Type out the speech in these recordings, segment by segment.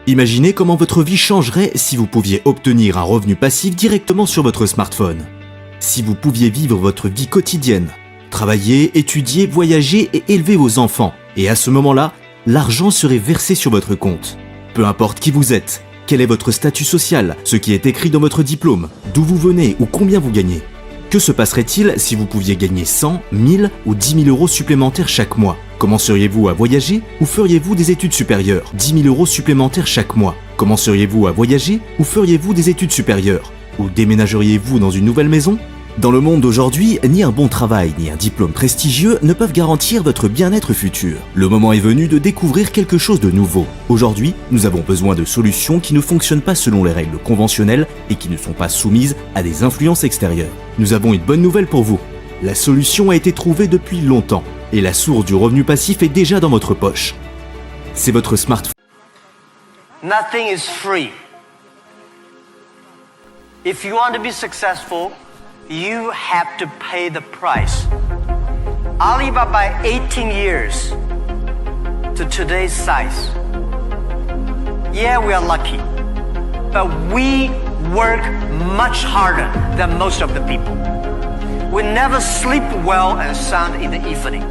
Imaginez comment votre vie changerait si vous pouviez obtenir un revenu passif directement sur votre smartphone. Si vous pouviez vivre votre vie quotidienne, travailler, étudier, voyager et élever vos enfants. Et à ce moment-là, l'argent serait versé sur votre compte. Peu importe qui vous êtes, quel est votre statut social, ce qui est écrit dans votre diplôme, d'où vous venez ou combien vous gagnez. Que se passerait-il si vous pouviez gagner 100, 1000 ou 10 000 euros supplémentaires chaque mois? Commenceriez-vous à voyager ou feriez-vous des études supérieures? 10 000 euros supplémentaires chaque mois. Commenceriez-vous à voyager ou feriez-vous des études supérieures? Ou déménageriez-vous dans une nouvelle maison? Dans le monde d'aujourd'hui, ni un bon travail ni un diplôme prestigieux ne peuvent garantir votre bien-être futur. Le moment est venu de découvrir quelque chose de nouveau. Aujourd'hui, nous avons besoin de solutions qui ne fonctionnent pas selon les règles conventionnelles et qui ne sont pas soumises à des influences extérieures. Nous avons une bonne nouvelle pour vous. La solution a été trouvée depuis longtemps et la source du revenu passif est déjà dans votre poche. C'est votre smartphone. Nothing is free. If you want to be successful, you have to pay the price. Alibaba 18 years to today's size. Yeah, we are lucky, but we work much harder than most of the people. We never sleep well and sound in the evening.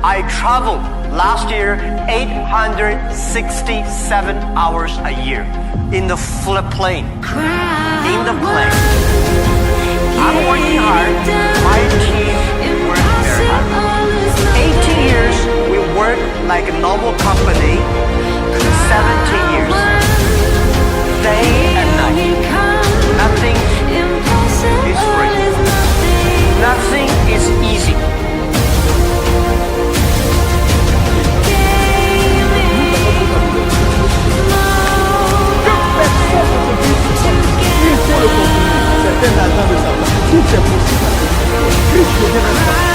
I traveled last year 867 hours a year in the plane. In the plane. I'm working hard. My team works very hard. 18 years, we work like a normal company. 17 years, day and night. Nothing is free. Nothing is easy. Certains agents de Satan, tout est possible. Christ revient dans sa vie.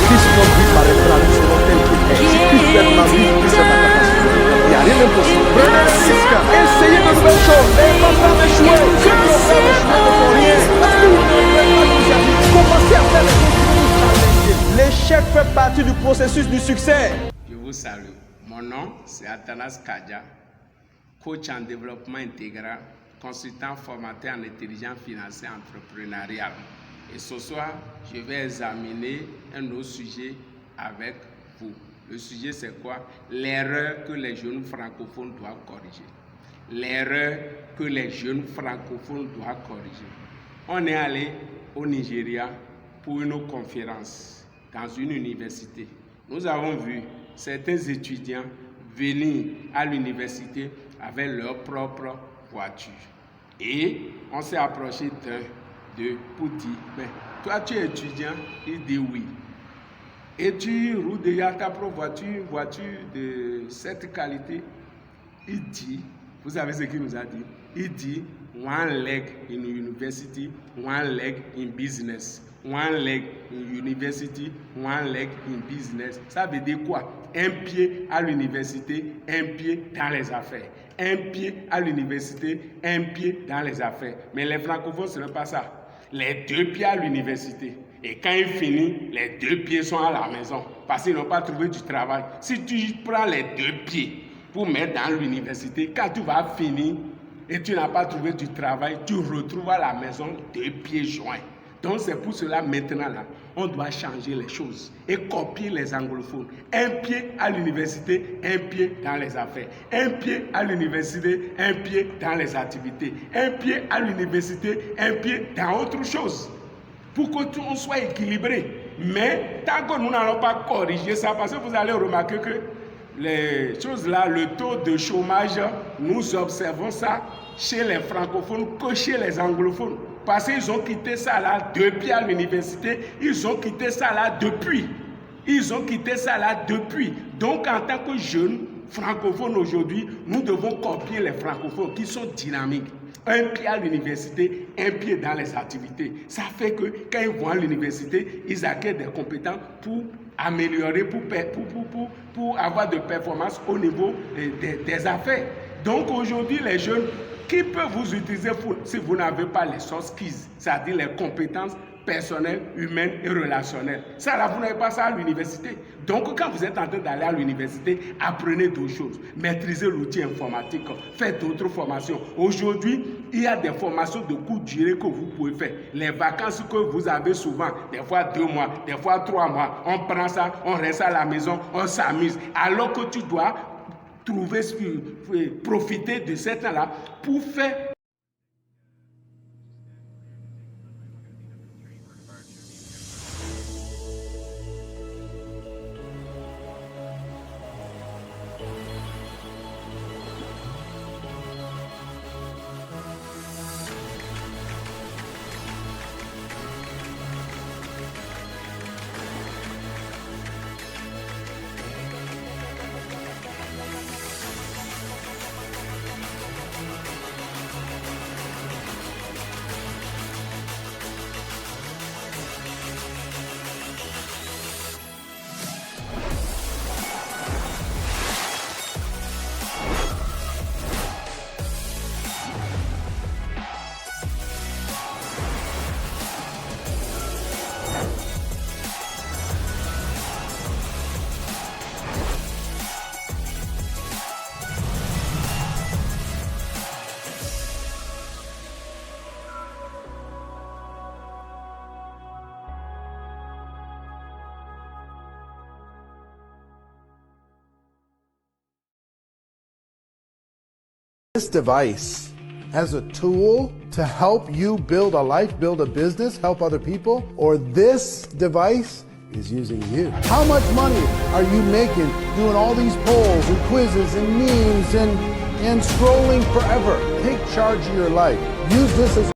Christ notre vie paraîtra, nous serons tels qu'il est. Si Christ est ma vie, Christ est ma capacité. Il n'y a rien d'impossible. Prenez le risque, essayez de nouvelles choses. N'ayez pas peur d'échouer. Ceux qui ont peur d'échouer ne font rien. Parce que vous ne faites pas vos amis. Commencez à faire les choses qui vous challengent. L'échec fait partie du processus du succès. Je vous salue. Mon nom, c'est Athanas Kadja, coach en développement intégral, consultant formateur en intelligence financière entrepreneuriale. Et ce soir, je vais examiner un autre sujet avec vous. Le sujet, c'est quoi? L'erreur que les jeunes francophones doivent corriger. L'erreur que les jeunes francophones doivent corriger. On est allé au Nigeria pour une conférence dans une université. Nous avons vu certains étudiants venir à l'université avec leur propre voiture. Et on s'est approché d'un, deux, pour dire, mais toi tu es étudiant? Il dit oui. Et tu roules déjà ta propre voiture, une voiture de cette qualité? Il dit, vous savez ce qu'il nous a dit? Il dit, one leg in university, one leg in business. One leg in university, one leg in business. Ça veut dire quoi? Un pied à l'université, un pied dans les affaires. Un pied à l'université, un pied dans les affaires. Mais les francophones, ce n'est pas ça. Les deux pieds à l'université. Et quand il finit, les deux pieds sont à la maison. Parce qu'ils n'ont pas trouvé du travail. Si tu prends les deux pieds pour mettre dans l'université, quand tu vas finir et tu n'as pas trouvé du travail, tu retrouves à la maison deux pieds joints. Donc c'est pour cela maintenant là, on doit changer les choses et copier les anglophones. Un pied à l'université, un pied dans les affaires. Un pied à l'université, un pied dans les activités. Un pied à l'université, un pied dans autre chose. Pour que tout soit équilibré. Mais tant que nous n'allons pas corriger ça, parce que vous allez remarquer que les choses là, le taux de chômage, nous observons ça chez les francophones que chez les anglophones. Parce qu'ils ont quitté ça là depuis à l'université, ils ont quitté ça là depuis. Ils ont quitté ça là depuis. Donc en tant que jeunes francophones aujourd'hui, nous devons copier les francophones qui sont dynamiques. Un pied à l'université, un pied dans les activités. Ça fait que quand ils vont à l'université, ils acquièrent des compétences pour améliorer, pour avoir de performances au niveau des affaires. Donc aujourd'hui, les jeunes qui peuvent vous utiliser si vous n'avez pas les soft skills, c'est-à-dire les compétences personnelle, humaine et relationnelle. Ça, là, vous n'avez pas ça à l'université. Donc, quand vous êtes en train d'aller à l'université, apprenez d'autres choses. Maîtrisez l'outil informatique, faites d'autres formations. Aujourd'hui, il y a des formations de courte durée que vous pouvez faire. Les vacances que vous avez souvent, des fois 2 mois, des fois 3 mois, on prend ça, on reste à la maison, on s'amuse. Alors que tu dois profiter de ce temps-là pour faire. This device as a tool to help you build a life, build a business, help other people, or this device is using you. How much money are you making doing all these polls and quizzes and memes and scrolling forever? Take charge of your life. Use this as